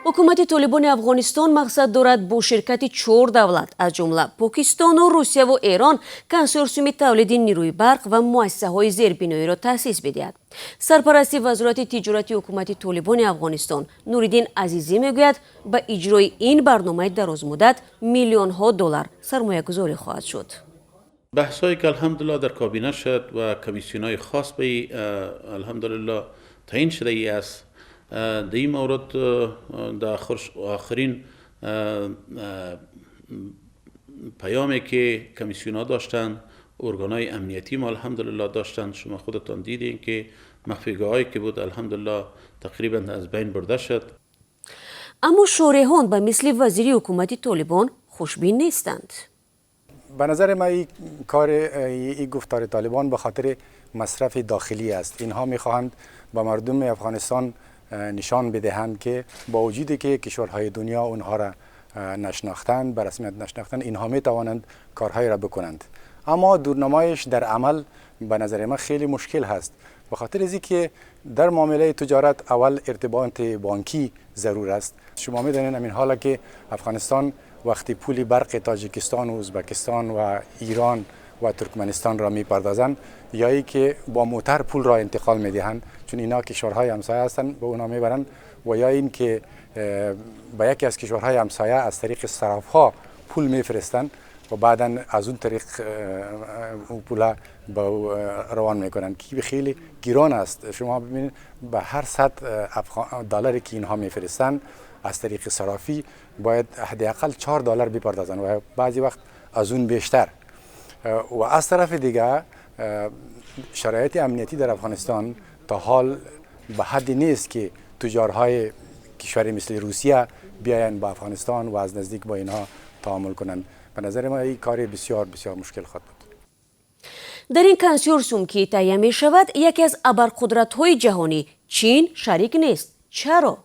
حکومت طالبان افغانستان مقصد دارد با شرکت 4 دولت از جمله پاکستان و روسیه و ایران کنسورسیوم تولید نیروی برق و مؤسسه‌های زیربنایی را تأسیس بدهد. سرپرست وزارت تجارت حکومت طالبان افغانستان نوریدین عزیزی میگوید به اجرای این برنامه درازمدت میلیون‌ها دلار سرمایه‌گذاری خواهد شد. بحثایی که الحمدلله در کابینه شد و کمیسیون‌های خاص به الحمدلله تعیین شده ای است. در این مورد در آخرین پیامی که کمیسیون ها داشتن، ارگانهای امنیتی ما الحمدلله داشتن، شما خودتان دیدین که مخفیگاه هایی که بود الحمدلله تقریبا از بین برده شد. اما شارحان به مثل وزیر حکومت طالبان خوشبین نیستند. به نظر من این گفتار طالبان به خاطر مصرف داخلی است. اینها میخواهند با مردم افغانستان نشان بدهند که با وجودی که کشورهای دنیا اونها را نشناختند، به رسمیت نشناختند، اینها می توانند کارهای را بکنند. اما دورنمایش در عمل به نظر من خیلی مشکل هست، به خاطر از اینکه در معامله تجارت اول ارتباط بانکی ضرور است. شما می‌دانید همین حالا که افغانستان وقتی پول برق تاجیکستان و ازبکستان و ایران و ترکمنستان را میپردازند، یا ای که با موتر پول را انتقال میدهند چون اینا کشورهای همسایه هستند به اونا میبرند، و یا این که به یکی از کشورهای همسایه از طریق صرافها پول میفرستند و بعدا از اون طریق اون پول روان میکنند که خیلی گران است. شما ببینید به هر 100 دلاری که اینها میفرستند از طریق صرافی باید حداقل 4 دلار بپردازند و بعضی وقت از اون بیشتر. و از طرف دیگه شرایط امنیتی در افغانستان تا حال به حدی نیست که تجارهای کشوری مثل روسیه بیاین با افغانستان و از نزدیک با اینها تعامل کنند. به نظر من این کار بسیار بسیار مشکل خواهد بود. در این کنسورسیوم که تهیه می شود یکی از ابرقدرت‌های جهانی چین شریک نیست. چرا؟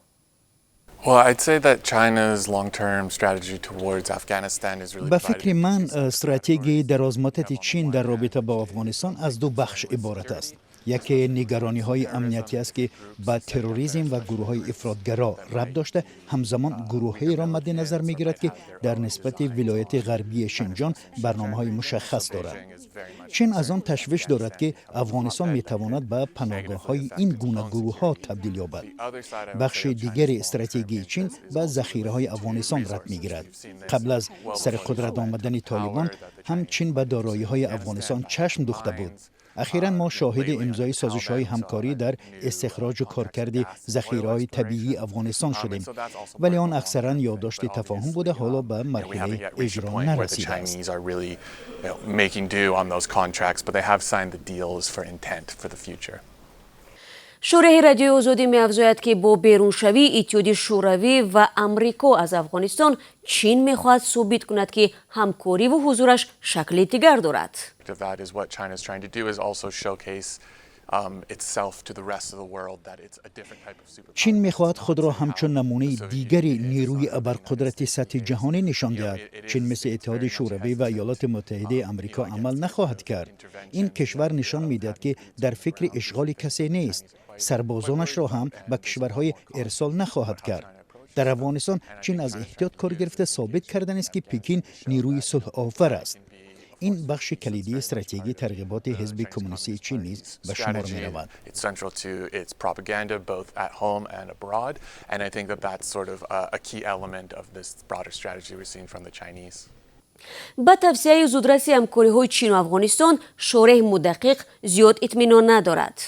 به فکر من استراتژی درازمدت چین در رابطه با افغانستان از 2 بخش عبارت است. یکی نگرانی های امنیتی است که با تروریسم و گروه های افراطگرا ربط داشته، همزمان گروهی را مد نظر می گیرد که در نسبت ولایت غربی شینجان برنامه های مشخص دارد. چین از آن تشویش دارد که افغانستان می تواند به پناهگاه های این گونه گروه ها تبدیل یابد. بخش دیگر استراتژی چین به ذخیره های افغانستان ربط می گیرد. قبل از سر قدرت آمدن طالبان هم چین به دارایی های افغانستان چشم دوخته بود. اخیراً ما شاهد امضای سازش‌های همکاری در استخراج و کارکرد ذخیره‌های طبیعی افغانستان شدیم، ولی آن اکثراً یادداشت تفاهم بوده، حالا به مرحله اجرا نرسیده است. شورای رادیو آزادی می‌افزاید که با بیرونشوی اتحادیه شوروی و امریکا از افغانستان، چین می‌خواهد ثابت کند که همکاری و حضورش شکل دیگر دارد. چین می‌خواهد خود را همچون نمونه دیگری نیروی ابرقدرت سطح جهانی نشان دهد. چین مثل اتحاد شوروی و ایالات متحده آمریکا عمل نخواهد کرد. این کشور نشان می‌دهد که در فکر اشغال کسی نیست. سربازانش را هم به کشورهای ارسال نخواهد کرد. در افغانستان چین از احتیاط کار گرفته ثابت کردن است که پکین نیروی صلح آور است. این بخش کلیدی استراتژی ترغیبات حزب کمونیستی چین نیز به شمار می رود. با توسعه زودرس همکاری‌های چین و افغانستان، شورای مدقق زیاد اطمینان ندارد.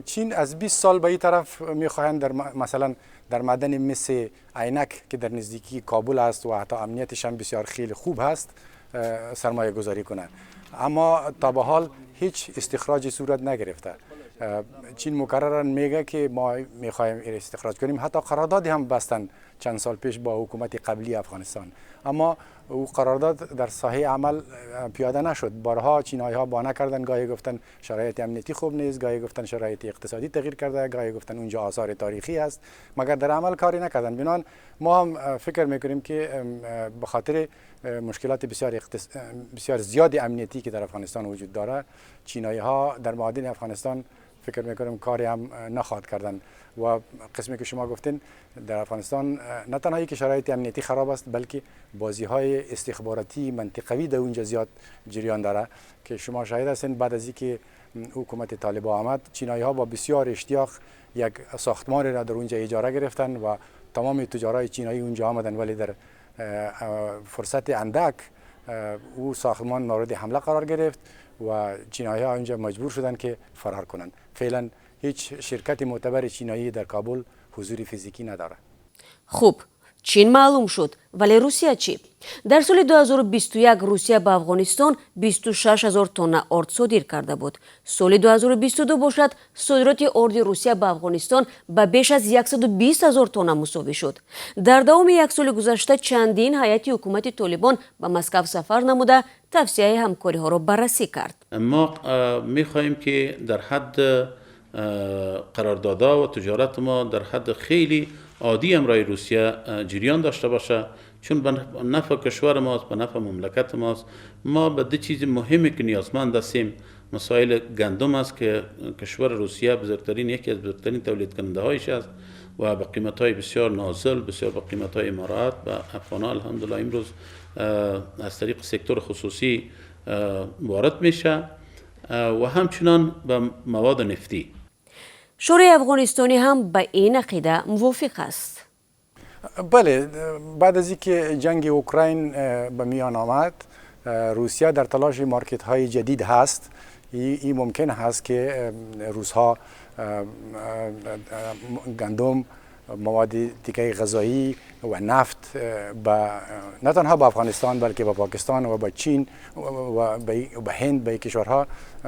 چین از 20 سال به این طرف میخواهند مثلا در معدن مس عینک که در نزدیکی کابل است و حتی امنیتش هم بسیار خیلی خوب هست سرمایه گذاری کنند، اما تا به حال هیچ استخراجی صورت نگرفته. چین مکرراً میگه که ما میخوایم استخراج کنیم، حتی قراردادی هم بستن چند سال پیش با حکومت قبلی افغانستان، اما او قرارداد در ساحه عمل پیاده نشد. بارها چینایی ها بانه کردن، گاهی گفتن شرایط امنیتی خوب نیست، گاهی گفتن شرایط اقتصادی تغییر کرده، گاهی گفتن اونجا آثار تاریخی است، مگر در عمل کاری نکردن. بنابراین ما هم فکر میکنیم که به خاطر مشکلات بسیار زیاد امنیتی که در افغانستان وجود داره، چینایی ها در معادن افغانستان فکر میکنم کاری هم نخواهد کردن. و قسمی که شما گفتین در افغانستان نه تنها که شرایط امنیتی خراب است، بلکه بازی های استخباراتی منطقوی در اونجا زیاد جریان داره که شما شاهد هستین. بعد از اینکه حکومت طالبان آمد، چینایی ها با بسیار اشتیاق یک ساختمان را در اونجا اجاره گرفتن و تمام تجارای چینایی اونجا آمدن، ولی در فرصت اندک او ساختمان مورد حمله قرار گرفت و چینایی ها اونجا مجبور شدن که فرار کنند. فعلا هیچ شرکت معتبر چینایی در کابل حضور فیزیکی نداره. خوب، چین معلوم شد، ولی روسیه چی؟ در سال 2021 روسیه به افغانستان 26,000 تن آرد صادر کرده بود. سال 2022 باشد صادرات آرد روسیه به افغانستان به بیش از 120,000 تن مساوی شد. در دوام یک سال گذشته چندین هیئت حکومت طالبان به مسکو سفر نموده توصیه همکاری ها را بررسی کرد. ما می‌خواهیم که در حد قراردادها و تجارت ما در حد خیلی عادی امرای روسیه جریان داشته باشه، چون به نفع کشور ماست، به نفع مملکت ماست. ما به دو چیز مهمی که نیازمند هستیم، مسائل گندم است که کشور روسیه یکی از بزرگترین تولید کننده هایش است و به قیمت های بسیار نازل، بسیار به قیمت های امارات و افغان‌ها الحمدلله امروز از طریق سکتور خصوصی وارد میشه و همچنان به مواد نفتی. شورای افغانستانی هم به این عقیده موافق است. بله، بعد از اینکه جنگ اوکراین به میان آمد، روسیه در تلاش مارکت های جدید هست. این ممکن هست که روزها گندم، مواد دیگه غذایی و نفت نه تنها به افغانستان بلکه به پاکستان و به چین و به هند، به کشورها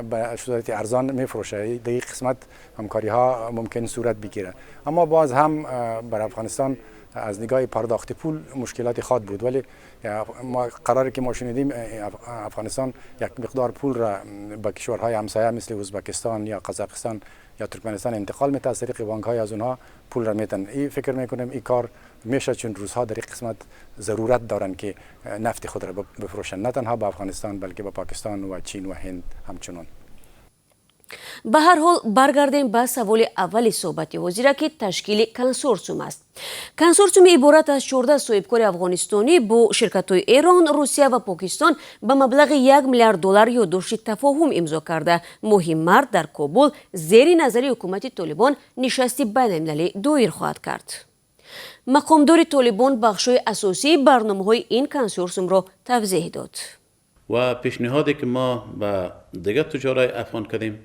به صورت ارزان میفروشه. در این قسمت همکاری ها ممکن صورت بگیره، اما باز هم بر افغانستان از نگاه پرداخت پول مشکلات خود بود. ولی ما قراره که ما شنیدیم افغانستان یک مقدار پول را به کشورهای همسایه مثل ازبکستان یا قزاقستان یا ترکمنستان انتقال میده، از طریق بانک های از اونها پول را میتن. این فکر میکنم این کار میشه، چون روزها در این قسمت ضرورت دارن که نفت خود را بفروشن، نه تنها به افغانستان بلکه به پاکستان و چین و هند همچنان. به هر حال برگردیم به سوال اول صحبت وزیر که تشکیل کنسورسیوم است. کنسورسیوم عبارت از 14 صاحبکار افغانستانی با شرکت‌های ایران، روسیه و پاکستان به مبلغ 1 میلیارد دلار یادداشت تفاهم امضا کرده مهم مرد در کابل زیر نظر حکومت طالبان نشستی بین‌المللی دایر خواهد کرد. مقامدار طالبان بخش‌های اساسی برنامه‌های این کنسورسیوم را توضیح داد. و پیشنهادی که ما به دیگر تجارای افغان کردیم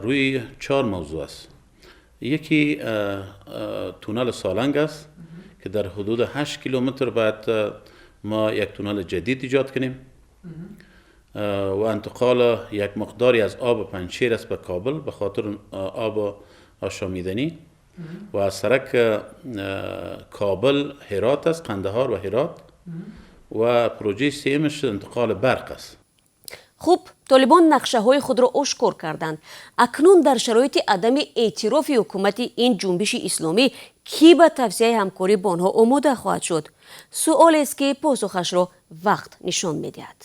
روی 4 موضوع است. یکی تونل سالنگ است که در حدود 8 کیلومتر باید ما یک تونل جدید ایجاد کنیم و انتقال یک مقداری از آب پنجشیر است به کابل به خاطر آب آشامیدنی و از سرک کابل هرات است، قندهار و هرات و پروژه سیمش انتقال برق است. خوب، طالبان نقشه های خود را آشکار کردند. اکنون در شرایط عدم اعتراف حکومت این جنبش اسلامی کی به توسعه همکاری با آنها آماده خواهد شد؟ سؤال است که پاسخش را وقت نشان می‌دهد.